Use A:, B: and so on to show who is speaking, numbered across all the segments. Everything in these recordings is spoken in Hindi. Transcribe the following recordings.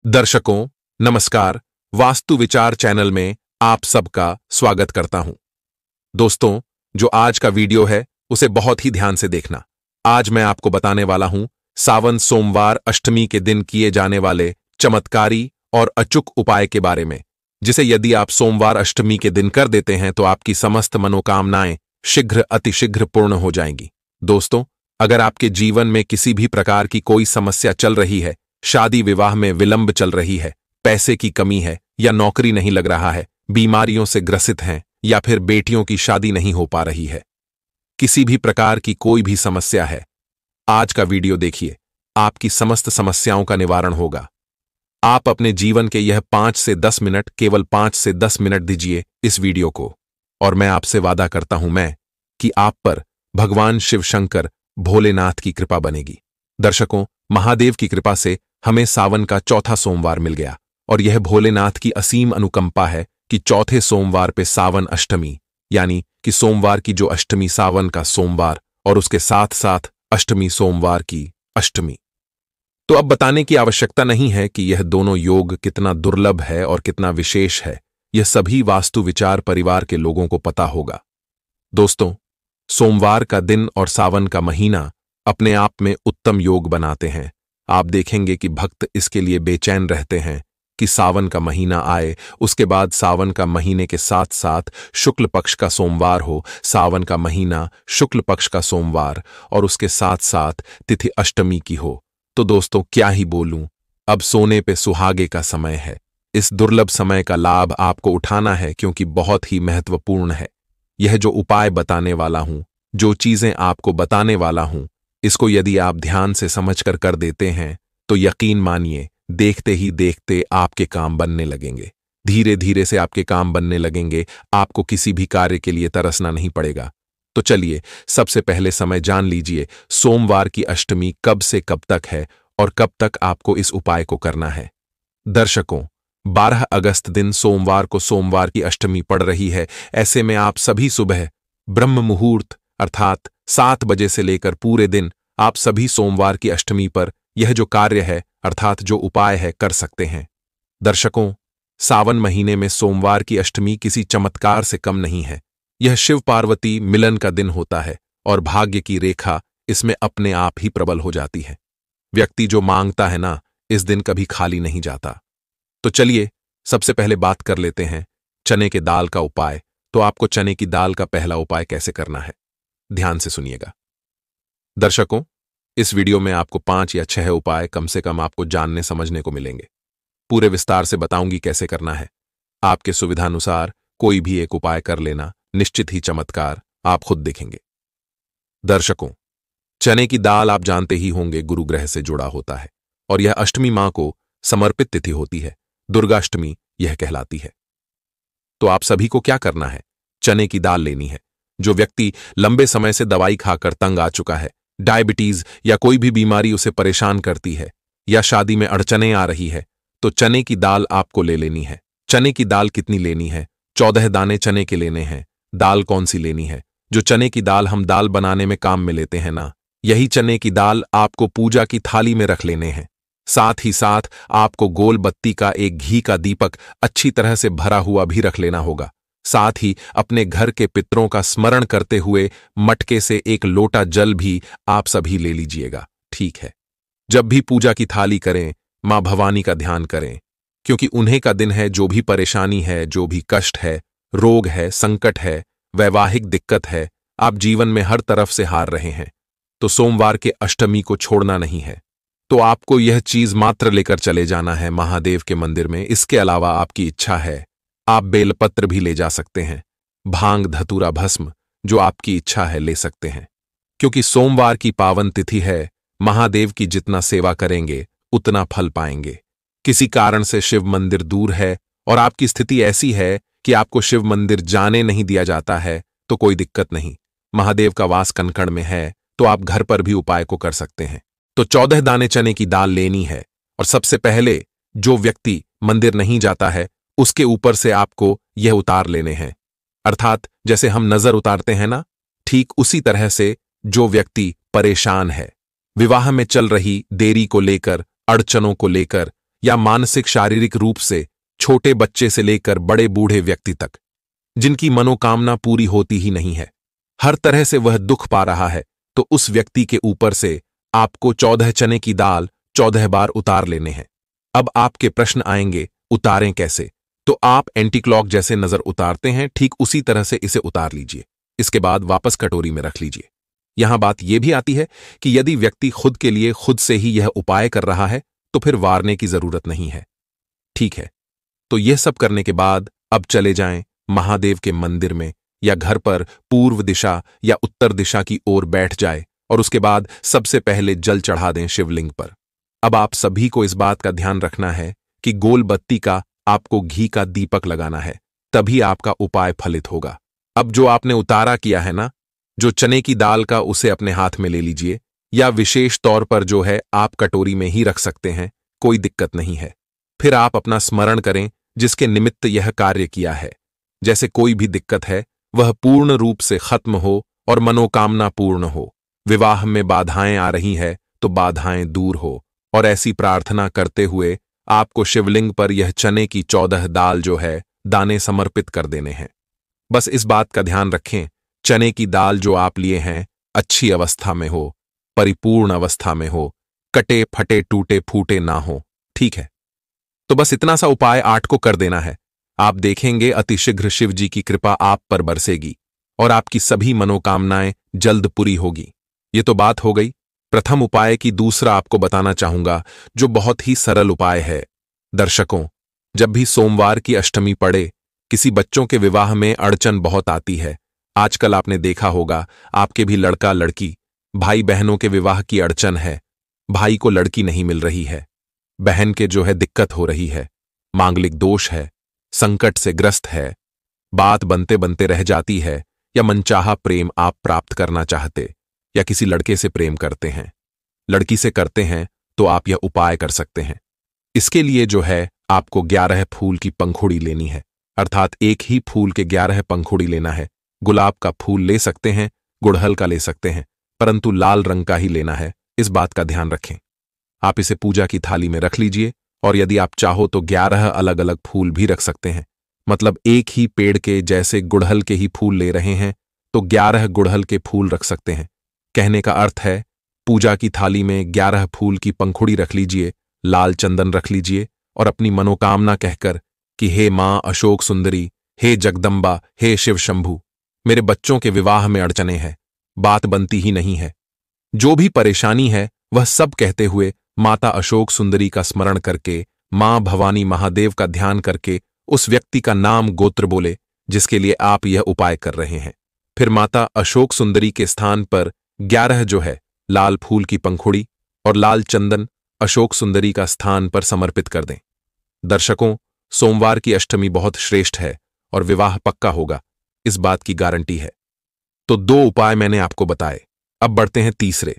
A: दर्शकों, नमस्कार। वास्तु विचार चैनल में आप सबका स्वागत करता हूं। दोस्तों, जो आज का वीडियो है उसे बहुत ही ध्यान से देखना। आज मैं आपको बताने वाला हूं सावन सोमवार अष्टमी के दिन किए जाने वाले चमत्कारी और अचूक उपाय के बारे में, जिसे यदि आप सोमवार अष्टमी के दिन कर देते हैं तो आपकी समस्त मनोकामनाएं शीघ्र अतिशीघ्र पूर्ण हो जाएंगी। दोस्तों, अगर आपके जीवन में किसी भी प्रकार की कोई समस्या चल रही है, शादी विवाह में विलंब चल रही है, पैसे की कमी है या नौकरी नहीं लग रहा है, बीमारियों से ग्रसित हैं या फिर बेटियों की शादी नहीं हो पा रही है, किसी भी प्रकार की कोई भी समस्या है, आज का वीडियो देखिए, आपकी समस्त समस्याओं का निवारण होगा। आप अपने जीवन के यह 5 से 10 मिनट, केवल 5 से 10 मिनट दीजिए इस वीडियो को, और मैं आपसे वादा करता हूं कि आप पर भगवान शिव शंकर भोलेनाथ की कृपा बनेगी। दर्शकों, महादेव की कृपा से हमें सावन का चौथा सोमवार मिल गया, और यह भोलेनाथ की असीम अनुकंपा है कि चौथे सोमवार पे सावन अष्टमी, यानी कि सोमवार की जो अष्टमी सावन का सोमवार और उसके साथ साथ अष्टमी सोमवार की अष्टमी। तो अब बताने की आवश्यकता नहीं है कि यह दोनों योग कितना दुर्लभ है और कितना विशेष है। यह सभी वास्तु विचार परिवार के लोगों को पता होगा। दोस्तों, सोमवार का दिन और सावन का महीना अपने आप में उत्तम योग बनाते हैं। आप देखेंगे कि भक्त इसके लिए बेचैन रहते हैं कि सावन का महीना आए, उसके बाद सावन का महीने के साथ साथ शुक्ल पक्ष का सोमवार हो, सावन का महीना शुक्ल पक्ष का सोमवार और उसके साथ साथ तिथि अष्टमी की हो। तो दोस्तों, क्या ही बोलूं, अब सोने पे सुहागे का समय है। इस दुर्लभ समय का लाभ आपको उठाना है, क्योंकि बहुत ही महत्वपूर्ण है। यह जो उपाय बताने वाला हूं, जो चीजें आपको बताने वाला हूं, इसको यदि आप ध्यान से समझकर कर देते हैं तो यकीन मानिए, देखते ही देखते आपके काम बनने लगेंगे। धीरे धीरे से आपके काम बनने लगेंगे, आपको किसी भी कार्य के लिए तरसना नहीं पड़ेगा। तो चलिए, सबसे पहले समय जान लीजिए, सोमवार की अष्टमी कब से कब तक है और कब तक आपको इस उपाय को करना है। दर्शकों, 12 अगस्त दिन सोमवार को सोमवार की अष्टमी पड़ रही है। ऐसे में आप सभी सुबह ब्रह्म मुहूर्त अर्थात 7 बजे से लेकर पूरे दिन आप सभी सोमवार की अष्टमी पर यह जो कार्य है अर्थात जो उपाय है कर सकते हैं। दर्शकों, सावन महीने में सोमवार की अष्टमी किसी चमत्कार से कम नहीं है। यह शिव पार्वती मिलन का दिन होता है और भाग्य की रेखा इसमें अपने आप ही प्रबल हो जाती है। व्यक्ति जो मांगता है ना, इस दिन कभी खाली नहीं जाता। तो चलिए, सबसे पहले बात कर लेते हैं चने के दाल का उपाय। तो आपको चने की दाल का पहला उपाय कैसे करना है, ध्यान से सुनिएगा। दर्शकों, इस वीडियो में आपको 5 या 6 उपाय कम से कम आपको जानने समझने को मिलेंगे। पूरे विस्तार से बताऊंगी कैसे करना है। आपके सुविधानुसार कोई भी एक उपाय कर लेना, निश्चित ही चमत्कार आप खुद देखेंगे। दर्शकों, चने की दाल आप जानते ही होंगे गुरु ग्रह से जुड़ा होता है और यह अष्टमी मां को समर्पित तिथि होती है। दुर्गाष्टमी यह कहलाती है। तो आप सभी को क्या करना है, चने की दाल लेनी है। जो व्यक्ति लंबे समय से दवाई खाकर तंग आ चुका है, डायबिटीज या कोई भी बीमारी उसे परेशान करती है, या शादी में अड़चनें आ रही है, तो चने की दाल आपको ले लेनी है। चने की दाल कितनी लेनी है? 14 दाने चने के लेने हैं। दाल कौन सी लेनी है? जो चने की दाल हम दाल बनाने में काम में लेते हैं ना, यही चने की दाल आपको पूजा की थाली में रख लेने हैं। साथ ही साथ आपको गोल बत्ती का एक घी का दीपक अच्छी तरह से भरा हुआ भी रख लेना होगा। साथ ही अपने घर के पितरों का स्मरण करते हुए मटके से एक लोटा जल भी आप सभी ले लीजिएगा। ठीक है, जब भी पूजा की थाली करें, मां भवानी का ध्यान करें, क्योंकि उन्हीं का दिन है। जो भी परेशानी है, जो भी कष्ट है, रोग है, संकट है, वैवाहिक दिक्कत है, आप जीवन में हर तरफ से हार रहे हैं, तो सोमवार के अष्टमी को छोड़ना नहीं है। तो आपको यह चीज मात्र लेकर चले जाना है महादेव के मंदिर में। इसके अलावा आपकी इच्छा है, आप बेलपत्र भी ले जा सकते हैं। भांग, धतूरा, भस्म, जो आपकी इच्छा है ले सकते हैं, क्योंकि सोमवार की पावन तिथि है। महादेव की जितना सेवा करेंगे उतना फल पाएंगे। किसी कारण से शिव मंदिर दूर है और आपकी स्थिति ऐसी है कि आपको शिव मंदिर जाने नहीं दिया जाता है, तो कोई दिक्कत नहीं। महादेव का वास कनकड़ में है, तो आप घर पर भी उपाय को कर सकते हैं। तो 14 दाने चने की दाल लेनी है, और सबसे पहले जो व्यक्ति मंदिर नहीं जाता है उसके ऊपर से आपको यह उतार लेने हैं। अर्थात जैसे हम नजर उतारते हैं ना, ठीक उसी तरह से जो व्यक्ति परेशान है, विवाह में चल रही देरी को लेकर, अड़चनों को लेकर, या मानसिक शारीरिक रूप से छोटे बच्चे से लेकर बड़े बूढ़े व्यक्ति तक, जिनकी मनोकामना पूरी होती ही नहीं है, हर तरह से वह दुख पा रहा है, तो उस व्यक्ति के ऊपर से आपको 14 चने की दाल 14 बार उतार लेने हैं। अब आपके प्रश्न आएंगे, उतारें कैसे? तो आप एंटी क्लॉक जैसे नजर उतारते हैं, ठीक उसी तरह से इसे उतार लीजिए। इसके बाद वापस कटोरी में रख लीजिए। यहां बात यह भी आती है कि यदि व्यक्ति खुद के लिए खुद से ही यह उपाय कर रहा है तो फिर वारने की जरूरत नहीं है। ठीक है, तो यह सब करने के बाद अब चले जाएं महादेव के मंदिर में, या घर पर पूर्व दिशा या उत्तर दिशा की ओर बैठ जाए और उसके बाद सबसे पहले जल चढ़ा दें शिवलिंग पर। अब आप सभी को इस बात का ध्यान रखना है कि गोल बत्ती का आपको घी का दीपक लगाना है, तभी आपका उपाय फलित होगा। अब जो आपने उतारा किया है ना, जो चने की दाल का, उसे अपने हाथ में ले लीजिए, या विशेष तौर पर जो है आप कटोरी में ही रख सकते हैं, कोई दिक्कत नहीं है। फिर आप अपना स्मरण करें जिसके निमित्त यह कार्य किया है। जैसे कोई भी दिक्कत है वह पूर्ण रूप से खत्म हो और मनोकामना पूर्ण हो। विवाह में बाधाएं आ रही है तो बाधाएं दूर हो, और ऐसी प्रार्थना करते हुए आपको शिवलिंग पर यह चने की 14 दाल जो है दाने समर्पित कर देने हैं। बस इस बात का ध्यान रखें, चने की दाल जो आप लिए हैं अच्छी अवस्था में हो, परिपूर्ण अवस्था में हो, कटे फटे टूटे फूटे ना हो। ठीक है, तो बस इतना सा उपाय 8 को कर देना है। आप देखेंगे अतिशीघ्र शिव जी की कृपा आप पर बरसेगी और आपकी सभी मनोकामनाएं जल्द पूरी होगी। ये तो बात हो गई प्रथम उपाय की। दूसरा आपको बताना चाहूंगा जो बहुत ही सरल उपाय है। दर्शकों, जब भी सोमवार की अष्टमी पड़े, किसी बच्चों के विवाह में अड़चन बहुत आती है। आजकल आपने देखा होगा आपके भी लड़का लड़की, भाई बहनों के विवाह की अड़चन है। भाई को लड़की नहीं मिल रही है, बहन के जो है दिक्कत हो रही है, मांगलिक दोष है, संकट से ग्रस्त है, बात बनते बनते रह जाती है, या मनचाहा प्रेम आप प्राप्त करना चाहते, या किसी लड़के से प्रेम करते हैं, लड़की से करते हैं, तो आप यह उपाय कर सकते हैं। इसके लिए जो है आपको 11 फूल की पंखुड़ी लेनी है, अर्थात एक ही फूल के 11 पंखुड़ी लेना है। गुलाब का फूल ले सकते हैं, गुड़हल का ले सकते हैं, परंतु लाल रंग का ही लेना है, इस बात का ध्यान रखें। आप इसे पूजा की थाली में रख लीजिए, और यदि आप चाहो तो 11 अलग अलग फूल भी रख सकते हैं। मतलब एक ही पेड़ के जैसे गुड़हल के ही फूल ले रहे हैं तो 11 गुड़हल के फूल रख सकते हैं। कहने का अर्थ है पूजा की थाली में 11 फूल की पंखुड़ी रख लीजिए, लाल चंदन रख लीजिए, और अपनी मनोकामना कहकर कि हे मां अशोक सुंदरी, हे जगदम्बा, हे शिव शंभु, मेरे बच्चों के विवाह में अड़चने हैं, बात बनती ही नहीं है, जो भी परेशानी है वह सब कहते हुए माता अशोक सुंदरी का स्मरण करके, मां भवानी महादेव का ध्यान करके उस व्यक्ति का नाम गोत्र बोले जिसके लिए आप यह उपाय कर रहे हैं। फिर माता अशोक सुंदरी के स्थान पर 11 जो है लाल फूल की पंखुड़ी और लाल चंदन अशोक सुंदरी का स्थान पर समर्पित कर दें। दर्शकों, सोमवार की अष्टमी बहुत श्रेष्ठ है और विवाह पक्का होगा, इस बात की गारंटी है। तो 2 उपाय मैंने आपको बताए। अब बढ़ते हैं तीसरे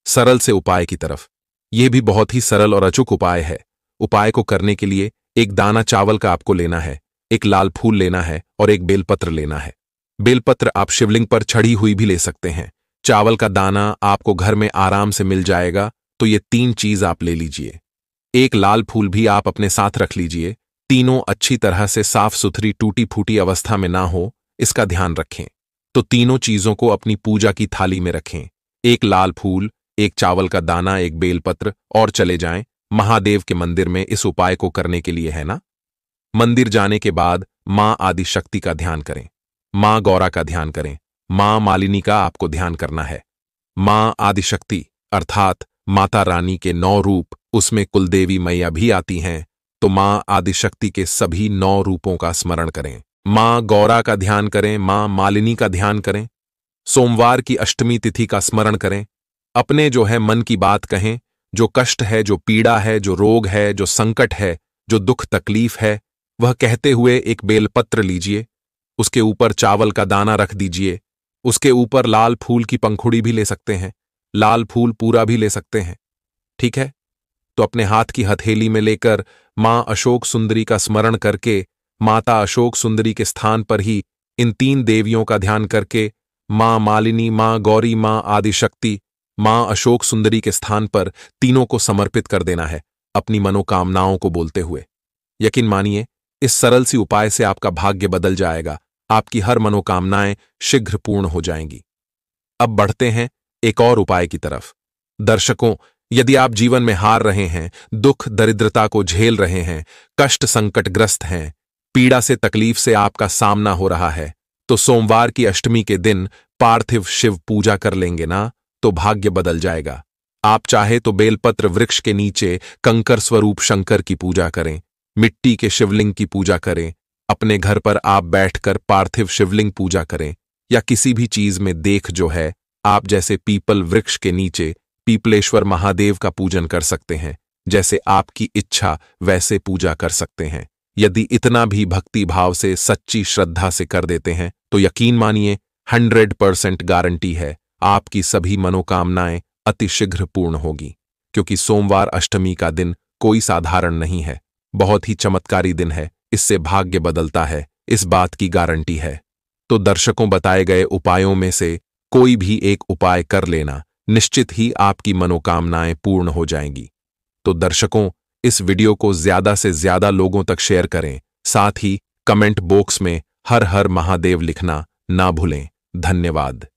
A: सरल से उपाय की तरफ। यह भी बहुत ही सरल और अचूक उपाय है। उपाय को करने के लिए एक दाना चावल का आपको लेना है, एक लाल फूल लेना है और एक बेलपत्र लेना है। बेलपत्र आप शिवलिंग पर चढ़ी हुई भी ले सकते हैं। चावल का दाना आपको घर में आराम से मिल जाएगा, तो ये 3 चीज आप ले लीजिए। एक लाल फूल भी आप अपने साथ रख लीजिए। तीनों अच्छी तरह से साफ सुथरी टूटी फूटी अवस्था में ना हो, इसका ध्यान रखें। तो तीनों चीजों को अपनी पूजा की थाली में रखें। एक लाल फूल, एक चावल का दाना, एक बेलपत्र, और चले जाएं महादेव के मंदिर में इस उपाय को करने के लिए, है ना। मंदिर जाने के बाद मां आदिशक्ति का ध्यान करें, मां गौरा का ध्यान करें, मां मालिनी का आपको ध्यान करना है। मां आदिशक्ति अर्थात माता रानी के 9 रूप, उसमें कुलदेवी मैया भी आती हैं, तो मां आदिशक्ति के सभी 9 रूपों का स्मरण करें। मां गौरा का ध्यान करें, मां मालिनी का ध्यान करें। सोमवार की अष्टमी तिथि का स्मरण करें। अपने जो है मन की बात कहें, जो कष्ट है, जो पीड़ा है, जो रोग है, जो संकट है, जो दुख तकलीफ है, वह कहते हुए एक बेलपत्र लीजिए, उसके ऊपर चावल का दाना रख दीजिए, उसके ऊपर लाल फूल की पंखुड़ी भी ले सकते हैं, लाल फूल पूरा भी ले सकते हैं। ठीक है, तो अपने हाथ की हथेली में लेकर मां अशोक सुंदरी का स्मरण करके, माता अशोक सुंदरी के स्थान पर ही इन 3 देवियों का ध्यान करके, मां मालिनी, मां गौरी, मां आदिशक्ति, मां अशोक सुंदरी के स्थान पर तीनों को समर्पित कर देना है। अपनी मनोकामनाओं को बोलते हुए। यकीन मानिए, इस सरल सी उपाय से आपका भाग्य बदल जाएगा। आपकी हर मनोकामनाएं शीघ्र पूर्ण हो जाएंगी। अब बढ़ते हैं एक और उपाय की तरफ। दर्शकों, यदि आप जीवन में हार रहे हैं, दुख दरिद्रता को झेल रहे हैं, कष्ट संकटग्रस्त हैं, पीड़ा से तकलीफ से आपका सामना हो रहा है, तो सोमवार की अष्टमी के दिन पार्थिव शिव पूजा कर लेंगे ना, तो भाग्य बदल जाएगा। आप चाहे तो बेलपत्र वृक्ष के नीचे कंकर स्वरूप शंकर की पूजा करें, मिट्टी के शिवलिंग की पूजा करें, अपने घर पर आप बैठकर पार्थिव शिवलिंग पूजा करें, या किसी भी चीज में देख जो है, आप जैसे पीपल वृक्ष के नीचे पीपलेश्वर महादेव का पूजन कर सकते हैं। जैसे आपकी इच्छा वैसे पूजा कर सकते हैं। यदि इतना भी भक्ति भाव से सच्ची श्रद्धा से कर देते हैं तो यकीन मानिए 100% गारंटी है आपकी सभी मनोकामनाएं अतिशीघ्र पूर्ण होगी। क्योंकि सोमवार अष्टमी का दिन कोई साधारण नहीं है, बहुत ही चमत्कारी दिन है। इससे भाग्य बदलता है, इस बात की गारंटी है। तो दर्शकों, बताए गए उपायों में से कोई भी एक उपाय कर लेना, निश्चित ही आपकी मनोकामनाएं पूर्ण हो जाएंगी। तो दर्शकों, इस वीडियो को ज्यादा से ज्यादा लोगों तक शेयर करें। साथ ही कमेंट बॉक्स में हर हर महादेव लिखना ना भूलें। धन्यवाद।